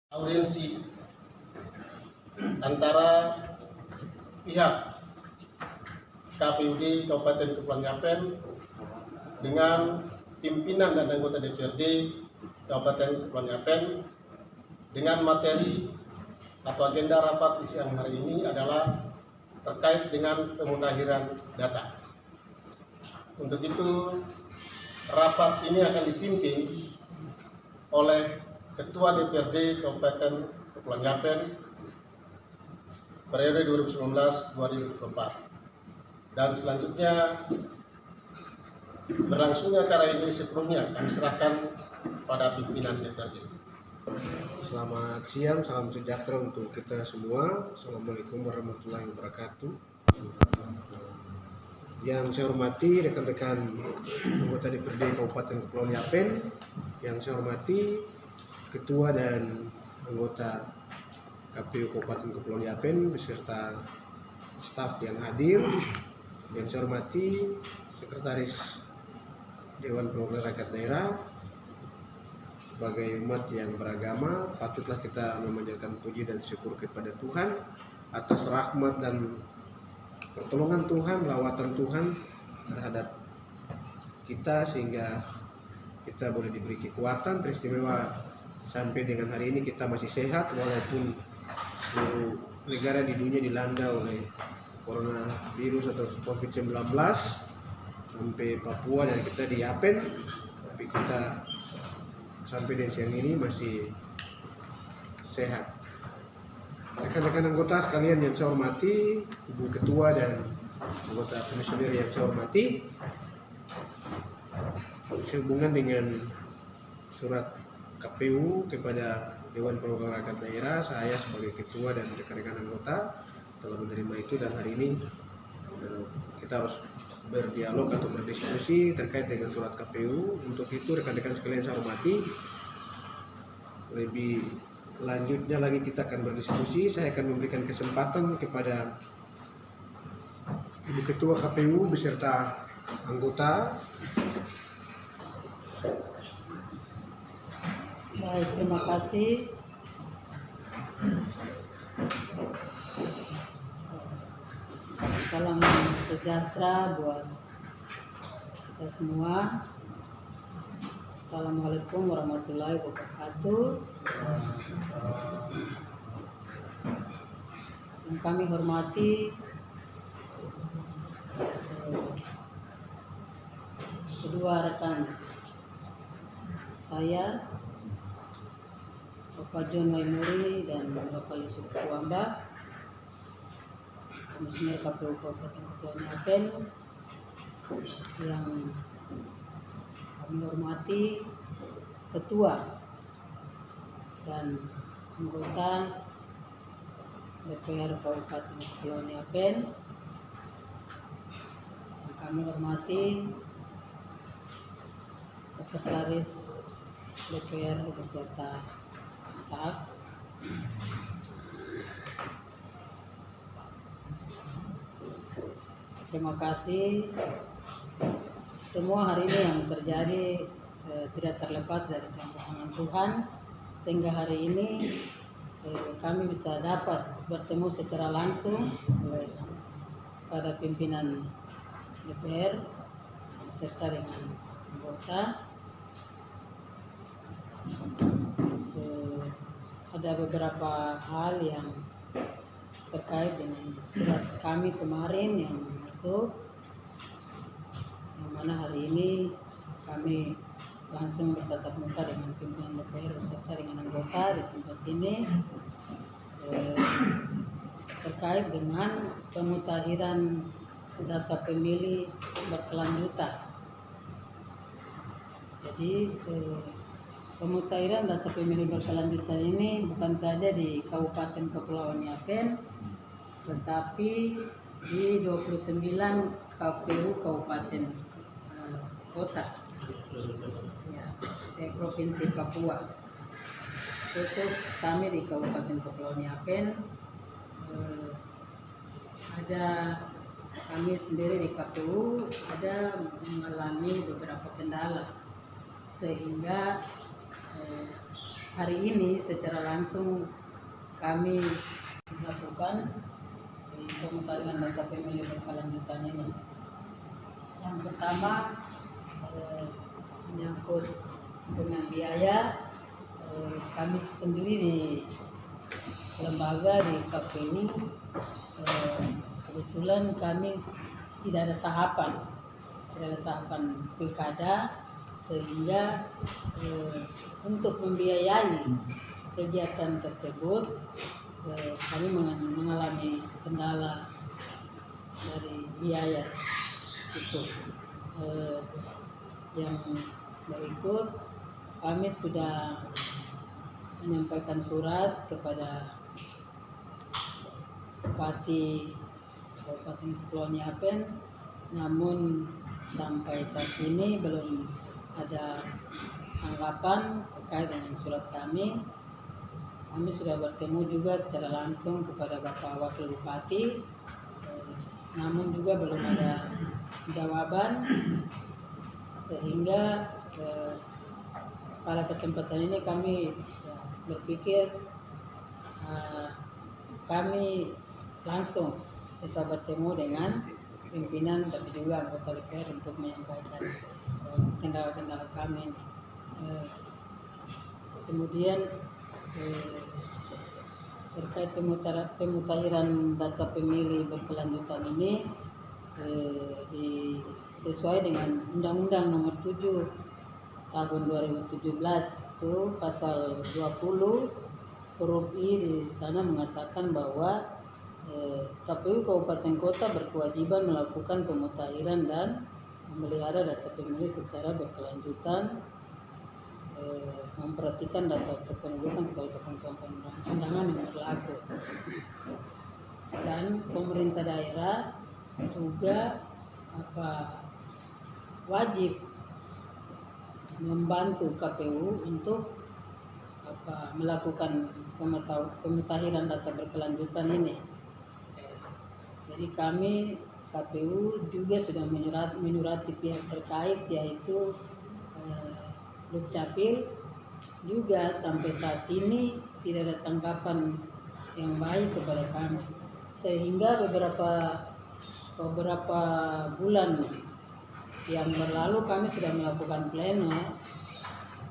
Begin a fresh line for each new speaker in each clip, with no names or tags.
audiensi antara pihak KPUD Kabupaten Kepulauan Yapen dengan pimpinan dan anggota DPRD Kabupaten Kepulauan Yapen dengan materi atau agenda rapat di siang hari ini adalah terkait dengan pemutahiran data. Untuk itu, rapat ini akan dipimpin oleh Ketua DPRD Kabupaten Kepulauan Yapen periode 2019-2024. Dan selanjutnya berlangsungnya acara ini sebelumnya kami serahkan pada pimpinan DPRD.
Selamat siang, salam sejahtera untuk kita semua. Assalamualaikum warahmatullahi wabarakatuh. Yang saya hormati rekan-rekan anggota DPRD Kabupaten Kepulauan Yapen, yang saya hormati Ketua dan anggota KPU Kabupaten Kepulauan Yapen beserta staf yang hadir, yang saya hormati Sekretaris Dewan Perwakilan Rakyat Daerah. Sebagai umat yang beragama, patutlah kita memanjatkan puji dan syukur kepada Tuhan atas rahmat dan pertolongan Tuhan, lawatan Tuhan terhadap kita sehingga kita boleh diberi kekuatan teristimewa sampai dengan hari ini kita masih sehat walaupun seluruh negara di dunia dilanda oleh coronavirus atau COVID-19 sampai Papua dan kita di Yapen, tapi kita sampai dengan siang ini masih sehat. Rekan-rekan anggota sekalian yang saya hormati, Ibu Ketua dan anggota komisioner yang saya hormati, sehubungan dengan surat KPU kepada Dewan Perwakilan Rakyat Daerah, saya sebagai Ketua dan rekan-rekan anggota telah menerima itu, dan hari ini kita harus berdialog atau berdiskusi terkait dengan surat KPU. Untuk itu rekan-rekan sekalian saya hormati, lebih lanjutnya lagi kita akan berdiskusi. Saya akan memberikan kesempatan kepada Ibu Ketua KPU beserta anggota.
Baik, terima kasih. Salam sejahtera buat kita semua. Assalamualaikum warahmatullahi wabarakatuh. Yang kami hormati kedua rekan saya, Bapak John Waimuri dan Bapak Yusuf Kuamba, Komisioner KPU Kabupaten Kepulauan Yapen, yang kami hormati Ketua dan anggota DPR Kabupaten Kepulauan Yapen, yang kami hormati Sekretaris DPR beserta staf. Terima kasih. Semua hari ini yang terjadi tidak terlepas dari campur tangan Tuhan, sehingga hari ini kami bisa dapat bertemu secara langsung pada pimpinan DPR beserta dengan anggota. Ada beberapa hal yang terkait dengan surat kami kemarin yang masuk, yang mana hari ini kami langsung bertatap muka dengan pimpinan DPR beserta dengan anggota di tempat ini terkait dengan pemutahiran data pemilih berkelanjutan. Jadi pemutahiran data pemilih berkelanjutan ini bukan saja di Kabupaten Kepulauan Yapen, tetapi di 29 KPU Kabupaten Kota, ya, se-Provinsi Papua. Khusus kami di Kabupaten Kepulauan Yapen, ada kami sendiri di KPU ada mengalami beberapa kendala, sehingga hari ini secara langsung kami lakukan di pemutahiran data pemilih berkelanjutan ini. Yang pertama menyangkut dengan biaya. Kami sendiri di lembaga di KPU kebetulan kami tidak ada tahapan pilkada, sehingga untuk membiayai kegiatan tersebut kami mengalami kendala dari biaya itu. Yang berikut, kami sudah menyampaikan surat kepada Bupati Kabupaten Kepulauan Yapen, namun sampai saat ini belum ada tanggapan terkait dengan surat kami. Kami sudah bertemu juga secara langsung kepada Bapak Wakil Bupati, namun juga belum ada jawaban, sehingga pada kesempatan ini kami berpikir kami langsung bisa bertemu dengan pimpinan tapi juga anggota DPR untuk menyampaikan kendala-kendala kami. Kemudian terkait pemutahiran data pemilih berkelanjutan ini sesuai dengan Undang-Undang Nomor 7 Tahun 2017 itu pasal 20 huruf I di sana mengatakan bahwa KPU Kabupaten Kota berkewajiban melakukan pemutahiran dan memelihara data pemilih secara berkelanjutan, memperhatikan data kependudukan sesuai ketentuan perundang-undangan yang berlaku. Dan pemerintah daerah juga wajib membantu KPU untuk melakukan pemutahiran data berkelanjutan ini. Jadi kami KPU juga sudah menyurati pihak terkait, yaitu Dukcapil, juga sampai saat ini tidak ada tanggapan yang baik kepada kami, sehingga beberapa bulan yang berlalu kami sudah melakukan pleno,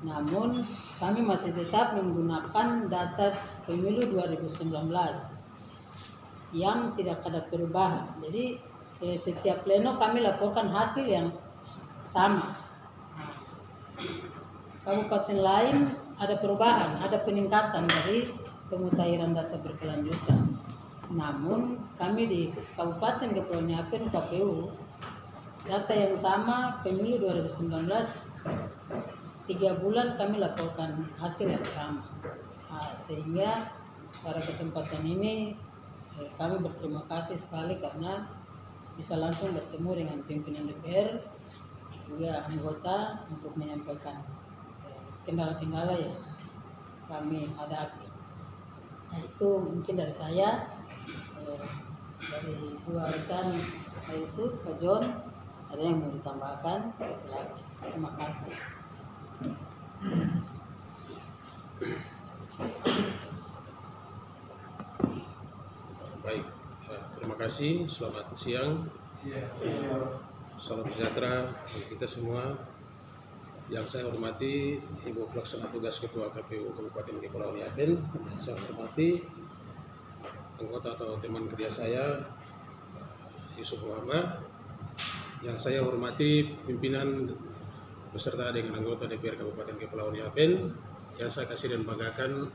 namun kami masih tetap menggunakan data pemilu 2019 yang tidak ada perubahan. Jadi setiap pleno kami laporkan hasil yang sama. Kabupaten lain ada perubahan, ada peningkatan dari pemutahiran data berkelanjutan. Namun kami di Kabupaten Kepulauan Yapen KPU data yang sama pemilu 2019 3 bulan kami laporkan hasil yang sama. Sehingga pada kesempatan ini kami berterima kasih sekali karena bisa langsung bertemu dengan pimpinan DPR juga anggota untuk menyampaikan kendala-kendala yang kami hadapi. Nah, itu mungkin dari saya, dari dua rekan Pak Yusuf, Pak John, ada yang mau ditambahkan? Terima kasih.
Baik, terima kasih. Selamat siang. Salam sejahtera bagi kita semua. Yang saya hormati Ibu Pelaksana Tugas Ketua KPU Kabupaten Kepulauan Yapen, saya hormati anggota atau teman kerja saya Yusuf Muhammad, yang saya hormati pimpinan beserta dengan anggota DPR Kabupaten Kepulauan Yapen, yang saya kasih dan banggakan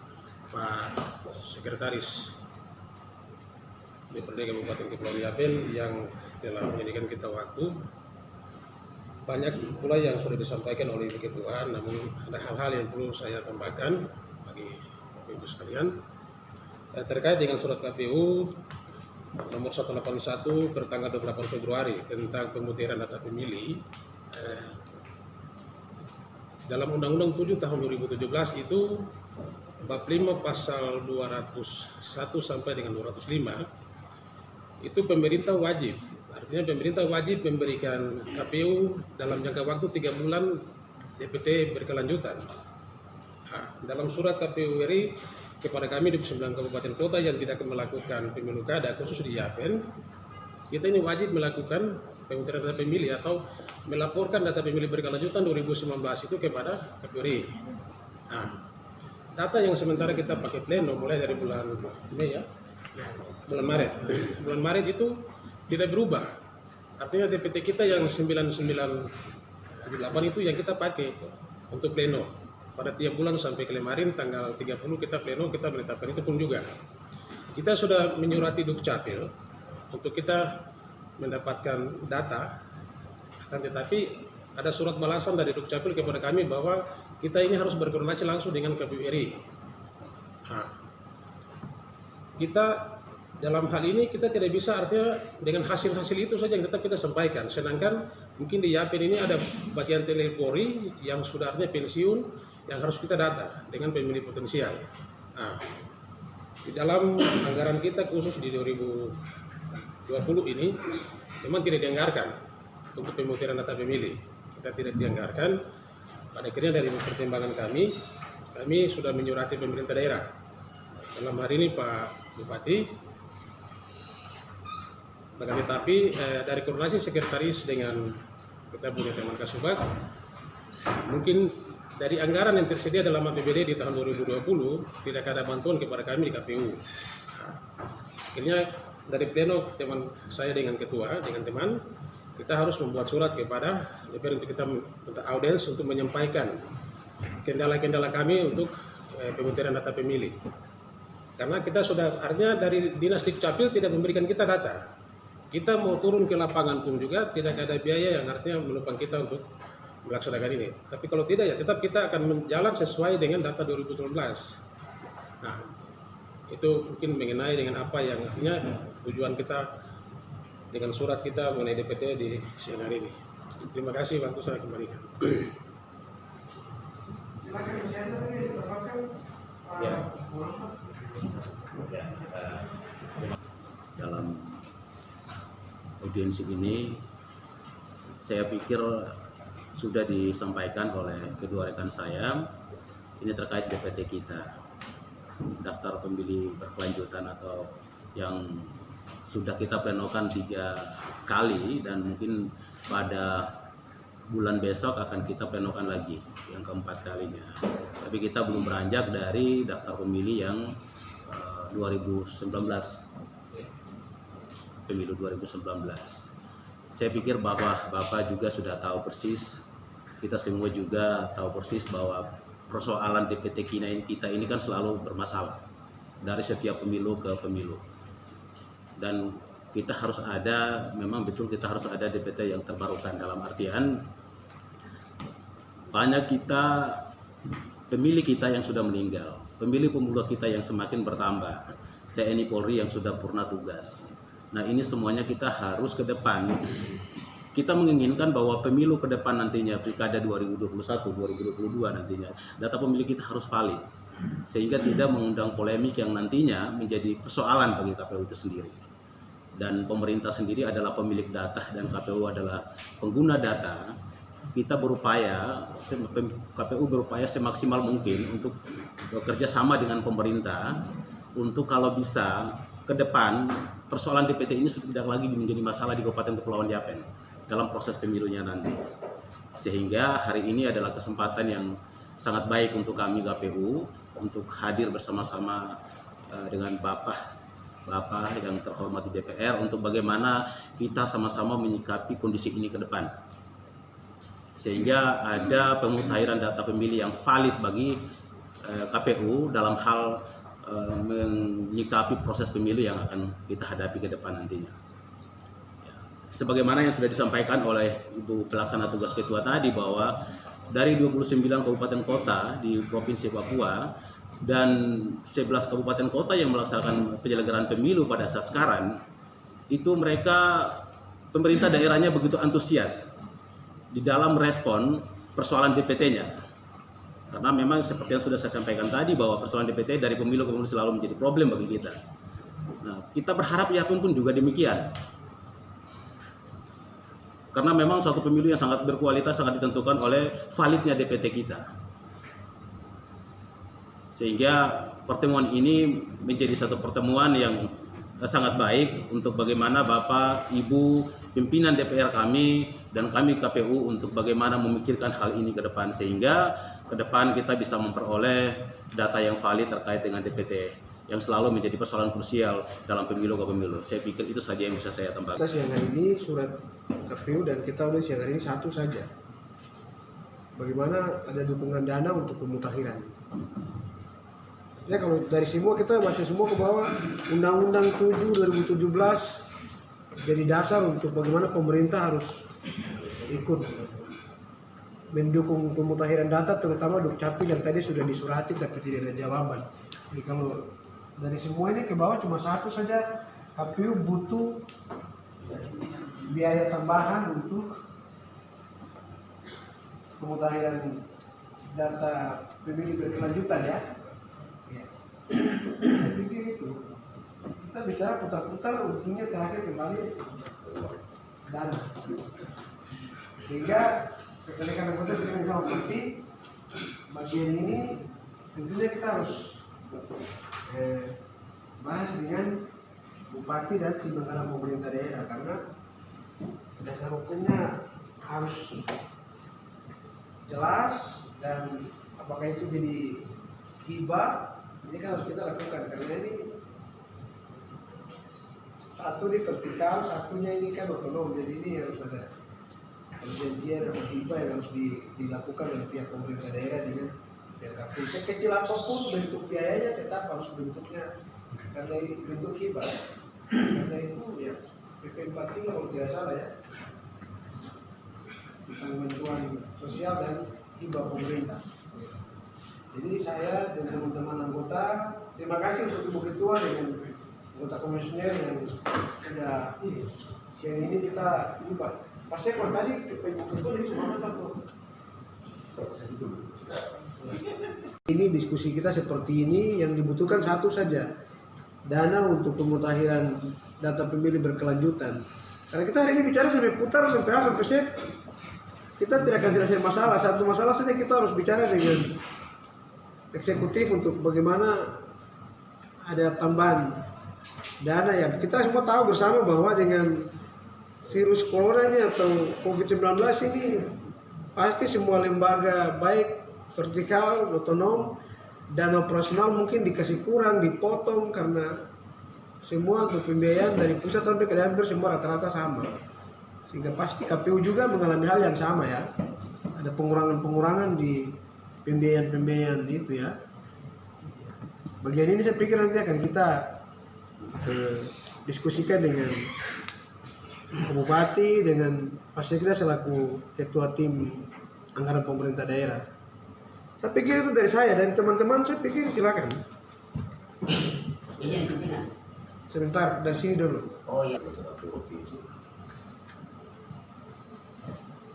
Pak Sekretaris DPRD Kabupaten Kepulauan Yapen yang telah menyediakan kita waktu. Banyak pula yang sudah disampaikan oleh Ibu Ketua, namun ada hal-hal yang perlu saya tambahkan bagi Bapak Ibu sekalian. Terkait dengan surat KPU nomor 181 per tanggal 28 Februari tentang pemutahiran data pemilih, dalam Undang-Undang 7 tahun 2017 itu bab 5 pasal 201 sampai dengan 205 itu pemerintah wajib, artinya pemerintah wajib memberikan KPU dalam jangka waktu 3 bulan DPT berkelanjutan. dalam surat KPU RI kepada kami di 9 kabupaten kota yang tidak melakukan pemilu kada khusus di Yapen, kita ini wajib melakukan pemutaran data pemilih atau melaporkan data pemilih berkelanjutan 2019 itu kepada KPU RI. Nah, data yang sementara kita pakai pleno mulai dari bulan Mei ya, bulan Maret. Bulan Maret itu tidak berubah. Artinya DPT kita yang 9978 itu yang kita pakai untuk pleno. Pada tiap bulan sampai kemarin tanggal 30 kita pleno, kita menetapkan itu pun juga. Kita sudah menyurati Dukcapil untuk kita mendapatkan data, akan tetapi ada surat balasan dari Dukcapil kepada kami bahwa kita ini harus berkoordinasi langsung dengan KPU RI. Nah, kita dalam hal ini kita tidak bisa artinya dengan hasil-hasil itu saja yang tetap kita sampaikan. Sedangkan mungkin di Yapen ini ada bagian telepori yang sudah artinya pensiun yang harus kita data dengan pemilih potensial. Nah, di dalam anggaran kita khusus di 2020 ini memang tidak dianggarkan untuk pemutaran data pemilih. Kita tidak dianggarkan. Pada akhirnya dari pertimbangan kami sudah menyurati pemerintah daerah. Dalam hari ini Pak Bupati, tetapi dari koordinasi sekretaris dengan kita punya teman Kasubat, mungkin dari anggaran yang tersedia dalam APBD di tahun 2020 tidak ada bantuan kepada kami di KPU. Akhirnya dari pleno teman saya dengan ketua dengan teman kita harus membuat surat kepada DPR untuk kita minta audiens untuk menyampaikan kendala-kendala kami untuk pemutaran data pemilih. Karena kita sudah artinya dari Dinas Dukcapil tidak memberikan kita data. Kita mau turun ke lapangan pun juga tidak ada biaya yang artinya menopang kita untuk melaksanakan ini. Tapi kalau tidak ya tetap kita akan berjalan sesuai dengan data 2019. Nah, itu mungkin mengenai dengan apa yang artinya tujuan kita dengan surat kita mengenai DPT di siang hari ini. Terima kasih, waktu saya kembalikan.
Dalam audiensi ini saya pikir sudah disampaikan oleh kedua rekan saya ini terkait DPT kita, daftar pemilih berkelanjutan atau yang sudah kita plenokan 3 kali dan mungkin pada bulan besok akan kita plenokan lagi yang keempat kalinya. Tapi kita belum beranjak dari daftar pemilih yang 2019, pemilu 2019. Saya pikir Bapak juga sudah tahu persis, kita semua juga tahu persis bahwa persoalan DPT kita ini kan selalu bermasalah dari setiap pemilu ke pemilu. Dan kita harus ada, memang betul kita harus ada DPT yang terbarukan, dalam artian banyak pemilih kita yang sudah meninggal, pemilih pemula kita yang semakin bertambah, TNI Polri yang sudah purna tugas. Nah, ini semuanya kita harus ke depan. Kita menginginkan bahwa pemilu ke depan nantinya, Pilkada 2021, 2022 nantinya, data pemilih kita harus valid. Sehingga tidak mengundang polemik yang nantinya menjadi persoalan bagi KPU itu sendiri. Dan pemerintah sendiri adalah pemilik data dan KPU adalah pengguna data. Kita berupaya, KPU berupaya semaksimal mungkin untuk bekerja sama dengan pemerintah untuk kalau bisa ke depan persoalan DPT ini sudah tidak lagi menjadi masalah di Kabupaten Kepulauan Yapen dalam proses pemilunya nanti. Sehingga hari ini adalah kesempatan yang sangat baik untuk kami KPU untuk hadir bersama-sama dengan Bapak yang terhormat di DPR untuk bagaimana kita sama-sama menyikapi kondisi ini ke depan. Sehingga ada pemutahiran data pemilih yang valid bagi KPU dalam hal menyikapi proses pemilu yang akan kita hadapi ke depan nantinya. Sebagaimana yang sudah disampaikan oleh Ibu Pelaksana Tugas Ketua tadi bahwa dari 29 kabupaten kota di Provinsi Papua dan 11 kabupaten kota yang melaksanakan penyelenggaraan pemilu pada saat sekarang, itu mereka pemerintah daerahnya begitu antusias di dalam respon persoalan DPT-nya. Karena memang seperti yang sudah saya sampaikan tadi bahwa persoalan DPT dari pemilu ke pemilu selalu menjadi problem bagi kita. Nah, kita berharap Yapen pun juga demikian. Karena memang suatu pemilu yang sangat berkualitas sangat ditentukan oleh validnya DPT kita. Sehingga pertemuan ini menjadi satu pertemuan yang sangat baik untuk bagaimana Bapak, Ibu, pimpinan DPR kami dan kami KPU untuk bagaimana memikirkan hal ini ke depan, sehingga ke depan kita bisa memperoleh data yang valid terkait dengan DPT yang selalu menjadi persoalan krusial dalam pemilu ke pemilu. Saya pikir itu saja yang bisa saya tambahkan.
Kita siang hari ini surat KPU dan kita udah siang hari ini satu saja. Bagaimana ada dukungan dana untuk pemutakhiran. Maksudnya kalau dari semua kita baca semua ke bawah Undang-Undang 7 2017 jadi dasar untuk bagaimana pemerintah harus ikut mendukung pemutakhiran data, terutama Dukcapil yang tadi sudah disurati tapi tidak ada jawaban. Jadi kalau dari semua ini ke bawah cuma satu saja, KPU butuh biaya tambahan untuk pemutakhiran data pemilih berkelanjutan ya. Saya pikir itu kita bicara putar-putar, ujungnya terakhir kembali dana. Sehingga rekan-rekan anggota sudah menjawab seperti bagian ini tentunya kita harus bahas dengan bupati dan tim anggaran pemerintah daerah, karena dasar hukumnya harus jelas dan apakah itu jadi hibah. Ini kan harus kita lakukan karena ini satu di vertikal, satunya ini kan otonom, jadi ini harus ada perjanjian atau hibah yang harus dilakukan oleh pihak pemerintah daerah dengan pihak KPU. Sekecil apapun bentuk biayanya tetap harus bentuknya karena bentuk hibah. Karena itu ya PP 43 kalau tidak salah ya, tentang bantuan sosial dan hibah pemerintah. Jadi saya dan teman-teman anggota, terima kasih untuk Ibu Ketua dengan anggota komisioner yang sudah siang ini kita jumpa. Pas saya kalau tadi ke Ibu Ketua ini semua tahu. Ini diskusi kita seperti ini, yang dibutuhkan satu saja, dana untuk pemutakhiran data pemilih berkelanjutan. Karena kita hari ini bicara sampai putar sampai A sampai Z, kita tidak akan selesai masalah. Satu masalah saja kita harus bicara dengan eksekutif untuk bagaimana ada tambahan dana ya. Kita semua tahu bersama bahwa dengan virus corona ini atau COVID-19 ini pasti semua lembaga baik vertikal, otonom, dana operasional mungkin dikasih kurang, dipotong karena semua untuk pembiayaan dari pusat sampai ke daerah semua rata-rata sama. Sehingga pasti KPU juga mengalami hal yang sama ya. Ada pengurangan-pengurangan di pembiayaan itu ya. Bagian ini saya pikir nanti akan kita diskusikan dengan Bupati, dengan Pak Sekda selaku Ketua Tim Anggaran Pemerintah Daerah. Saya pikir itu dari saya, dari teman-teman saya pikir silakan.
Ini yang pimpinan.
Sebentar dari sini dulu.
Oh iya.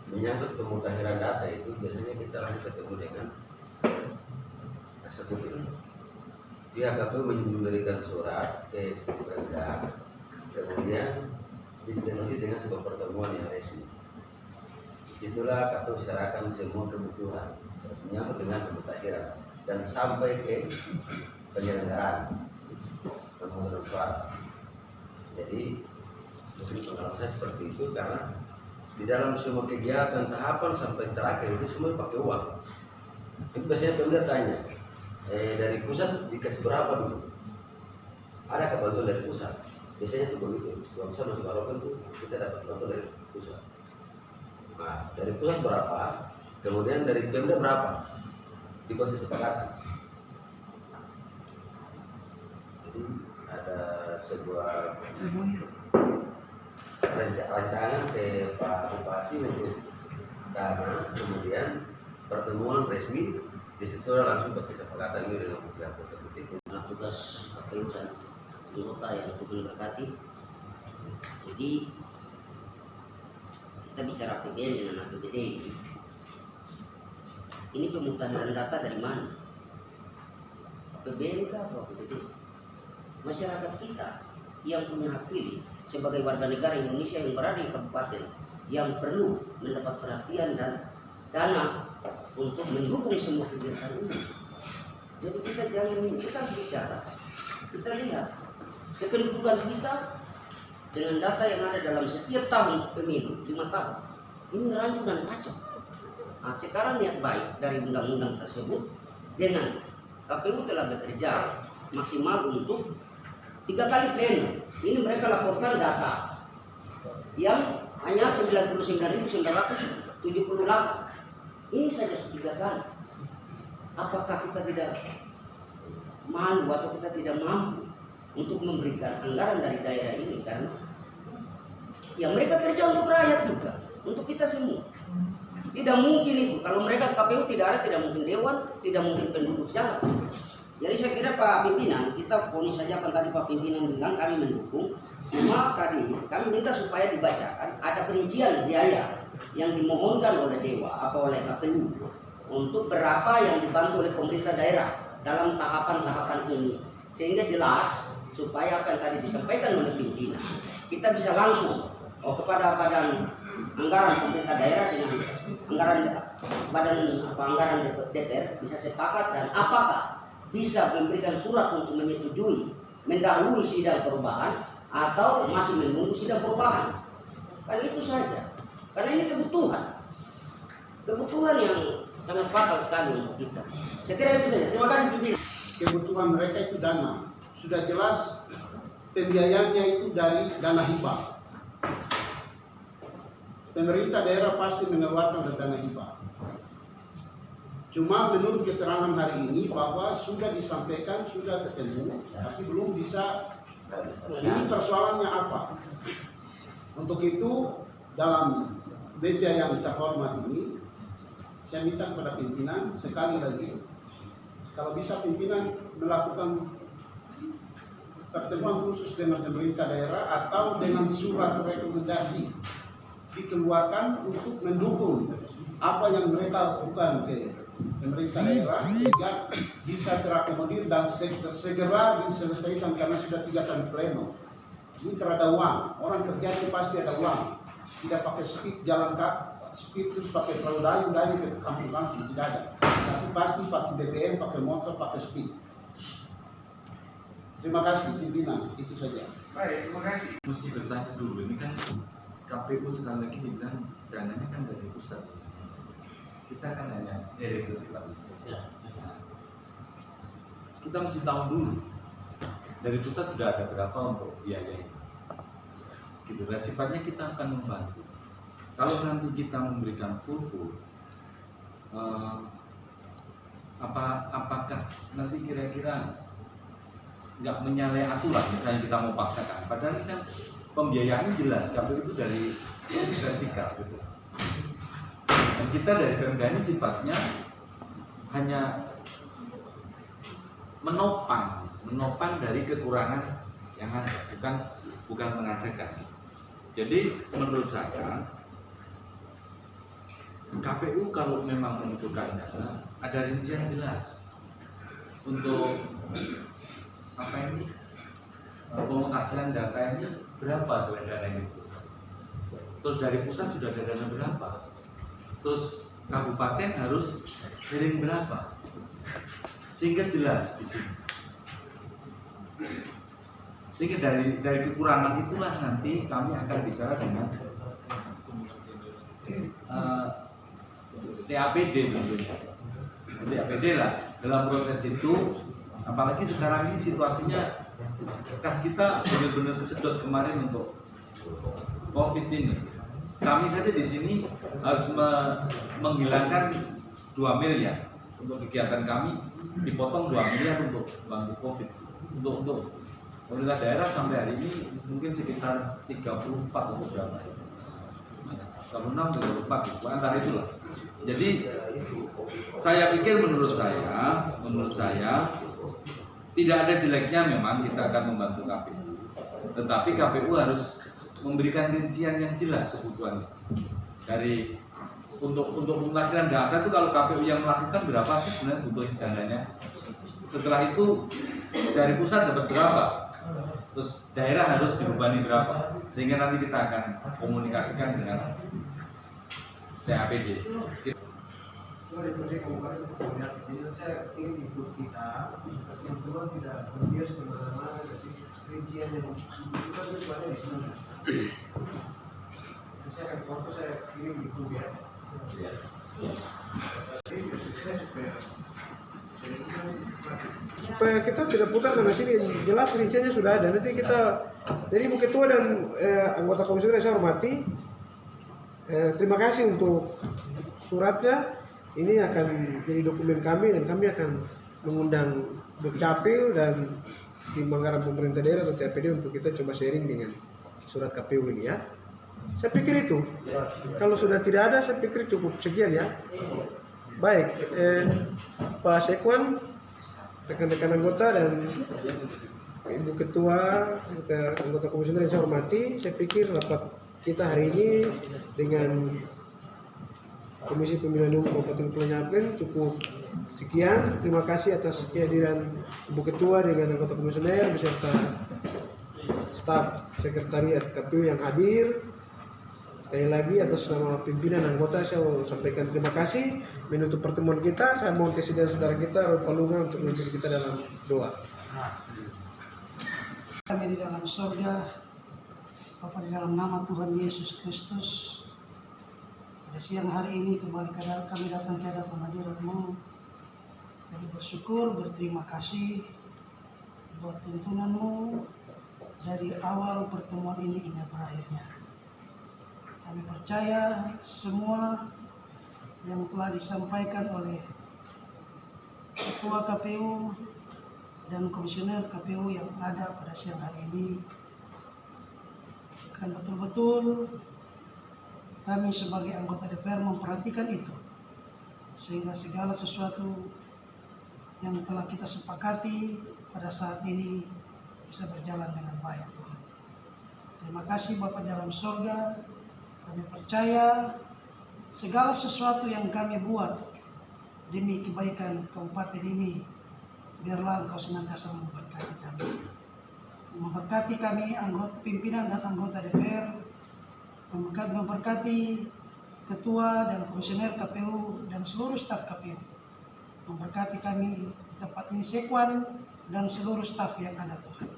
Menyangkut pemutakhiran data itu biasanya kita langsung ketemu dengan eksekutif. Pihak KPU memberikan surat ke Pemda, kemudian ditindaklanjuti dengan sebuah pertemuan yang resmi. Disitulah KPU serahkan semua kebutuhan menyangkut dengan pemutakhiran dan sampai ke penyelenggaraan pemungutan suara. Jadi mungkin pengalaman saya seperti itu karena di dalam semua kegiatan tahapan sampai terakhir itu semua pakai uang. Itu biasanya Pemda tanya, dari pusat dikasih berapa dulu? Ada bantuan dari pusat? Biasanya itu begitu. Kalau bisa masuk alokan tuh kita dapat bantuan dari pusat. Nah, dari pusat berapa? Kemudian dari Pemda berapa? Dibuat kesepakatan. Jadi ada sebuah rancangan ke Pak Bupati untuk dana, kemudian pertemuan resmi di situ langsung berkesepakatan ini dengan pihak eksekutif.
Nah, tugas KPU dan anggota yang Tuhan berkati. Jadi kita bicara APBN dengan APBD. Ini pemutakhiran data dari mana? APBN kah atau APBD? Masyarakat kita yang punya hak pilih sebagai warga negara Indonesia yang berada di kabupaten yang perlu mendapat perhatian dan dana untuk mendukung semua kegiatan ini. Jadi kita harus bicara. Kita lihat kependudukan kita dengan data yang ada dalam setiap tahun pemilu 5 tahun. Ini rancu dan kacau. Nah, sekarang niat baik dari undang-undang tersebut dengan KPU telah bekerja maksimal untuk 3 kali pleno. Ini mereka laporkan data yang hanya 99.978. Ini saja 3 kali. Apakah kita tidak malu atau kita tidak mampu untuk memberikan anggaran dari daerah ini? Karena ya mereka kerja untuk rakyat juga, untuk kita semua. Tidak mungkin itu. Kalau mereka KPU tidak ada, tidak mungkin dewan, tidak mungkin penduduk jalan. Jadi saya kira Pak Pimpinan, kita ponis saja kan tadi Pak Pimpinan bilang kami mendukung. Cuma tadi kami minta supaya dibacakan ada perincian biaya yang dimohonkan oleh dewa atau oleh KPU untuk berapa yang dibantu oleh pemerintah daerah dalam tahapan-tahapan ini, sehingga jelas supaya apa yang tadi disampaikan oleh pimpinan kita bisa langsung kepada badan anggaran pemerintah daerah dengan anggaran DPR bisa sepakat dan apakah bisa memberikan surat untuk menyetujui mendahului sidang perubahan atau masih menunggu sidang perubahan. Kan itu saja. Karena ini kebutuhan yang sangat fatal sekali untuk kita. Saya kira itu saja. Terima kasih pimpinan.
Kebutuhan mereka itu dana. Sudah jelas pembiayaannya itu dari dana hibah. Pemerintah daerah pasti mengeluarkan dana hibah. Cuma menurut keterangan hari ini bahwa sudah disampaikan, sudah ketemu, tapi belum bisa. Ini persoalannya apa? Untuk itu dalam meja yang terhormat ini, saya minta kepada pimpinan sekali lagi, kalau bisa pimpinan melakukan pertemuan khusus dengan pemerintah daerah atau dengan surat rekomendasi dikeluarkan untuk mendukung apa yang mereka lakukan ke pemerintah daerah sehingga bisa terakomodir dan segera diselesaikan karena sudah 3 kali pleno. Ini terada uang, orang kerja itu pasti ada uang, tidak pakai speed jalan speed terus pakai perahu dayu ke kampung-kampung, tidak ada. Tapi pasti pakai BBM, pakai motor, pakai speed. Terima kasih pimpinan, itu saja.
Baik, terima kasih. Mesti bertanya dulu, ini kan KPU sekali lagi bilang dananya kan dari pusat. Kita kan hanya eksekusi Pak. Kita mesti tahu dulu dari pusat sudah ada berapa untuk biaya ini. Gitu. Nah, sifatnya kita akan membantu. Kalau nanti kita memberikan full, apakah nanti kira-kira nggak menyalahi aturan? Misalnya kita mau paksakan, padahal kan pembiayaannya jelas. KPU itu dari vertikal gitu. Dan kita dari Pemda ini sifatnya hanya menopang dari kekurangan yang ada, bukan mengadakan. Jadi menurut saya KPU kalau memang membutuhkan dana, ada rincian jelas untuk pemutahiran data ini berapa selain dana itu. Terus dari pusat sudah ada dana berapa. Terus kabupaten harus sharing berapa, sehingga jelas di sini. Sehingga dari kekurangan itulah nanti kami akan bicara dengan TAPD tentunya. TAPD lah dalam proses itu. Apalagi sekarang ini situasinya kas kita benar-benar kesedot kemarin untuk COVID ini. Kami saja di sini harus menghilangkan 2 miliar untuk kegiatan kami, dipotong 2 miliar untuk bantu COVID. Untuk pemerintah daerah sampai hari ini mungkin sekitar 34 atau berapa? 36 atau 34, antara itulah. Jadi saya pikir menurut saya tidak ada jeleknya memang kita akan membantu KPU. Tetapi KPU harus memberikan rincian yang jelas kebutuhannya. Dari untuk pemutahiran data itu kalau KPU yang melakukan berapa sih sebenarnya butuh dananya? Setelah itu dari pusat dapat berapa? Terus daerah harus dibebani berapa? Sehingga nanti kita akan komunikasikan dengan TAPD.
Dari proyek kemarin melihat, jadi saya ingin ikut kita, yang Tuhan tidak berbias kemana-mana, tapi rincian yang kita semuanya di sini. Saya akan foto, saya kirim di grup ya. Supaya kita tidak putar sana sini, jelas rinciannya sudah ada. Nanti kita, jadi Bu Ketua dan anggota komisioner yang saya hormati, terima kasih untuk suratnya. Ini akan jadi dokumen kami dan kami akan mengundang Dukcapil dan tim anggaran pemerintah daerah atau TPD untuk kita coba sharing dengan surat KPU ini ya. Saya pikir itu. Kalau sudah tidak ada, saya pikir cukup sekian ya. Baik, Pak Sekwan, rekan-rekan anggota dan Ibu Ketua, anggota komisioner yang saya hormati, saya pikir rapat kita hari ini dengan Komisi Pemilihan Umum Kabupaten Kepulauan Nyapen cukup sekian. Terima kasih atas kehadiran Ibu Ketua dengan anggota komisioner beserta staf sekretariat KPU yang hadir. Sekali lagi atas nama pimpinan anggota saya mau sampaikan terima kasih. Menutup pertemuan kita, saya mohon kesediaan saudara kita Roy Palunga untuk memimpin kita dalam doa.
Kami di dalam surga, Bapa di dalam nama Tuhan Yesus Kristus, pada siang hari ini kembali kami datang ke hadapan hadirat-Mu. Kami bersyukur, berterima kasih buat tuntunan-Mu dari awal pertemuan ini hingga berakhirnya. Kami percaya semua yang telah disampaikan oleh Ketua KPU dan Komisioner KPU yang ada pada siang hari ini akan betul-betul kami sebagai anggota DPR memperhatikan itu, sehingga segala sesuatu yang telah kita sepakati pada saat ini bisa berjalan dengan baik, Tuhan. Terima kasih Bapa dalam surga. Kami percaya segala sesuatu yang kami buat demi kebaikan kabupaten ini, biarlah Engkau senantiasa memberkati kami. Memberkati kami anggota pimpinan dan anggota DPR, memberkati ketua dan komisioner KPU dan seluruh staf KPU. Memberkati kami di tempat ini Sekwan dan seluruh staf yang ada, Tuhan.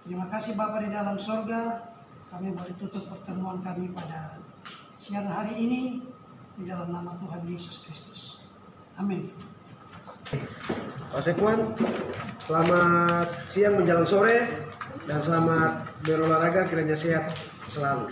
Terima kasih Bapa di dalam sorga. Kami boleh tutup pertemuan kami pada siang hari ini di dalam nama Tuhan Yesus Kristus. Amin.
Pak Sekwan, selamat siang menjelang sore dan selamat berolahraga, kiranya sehat selalu.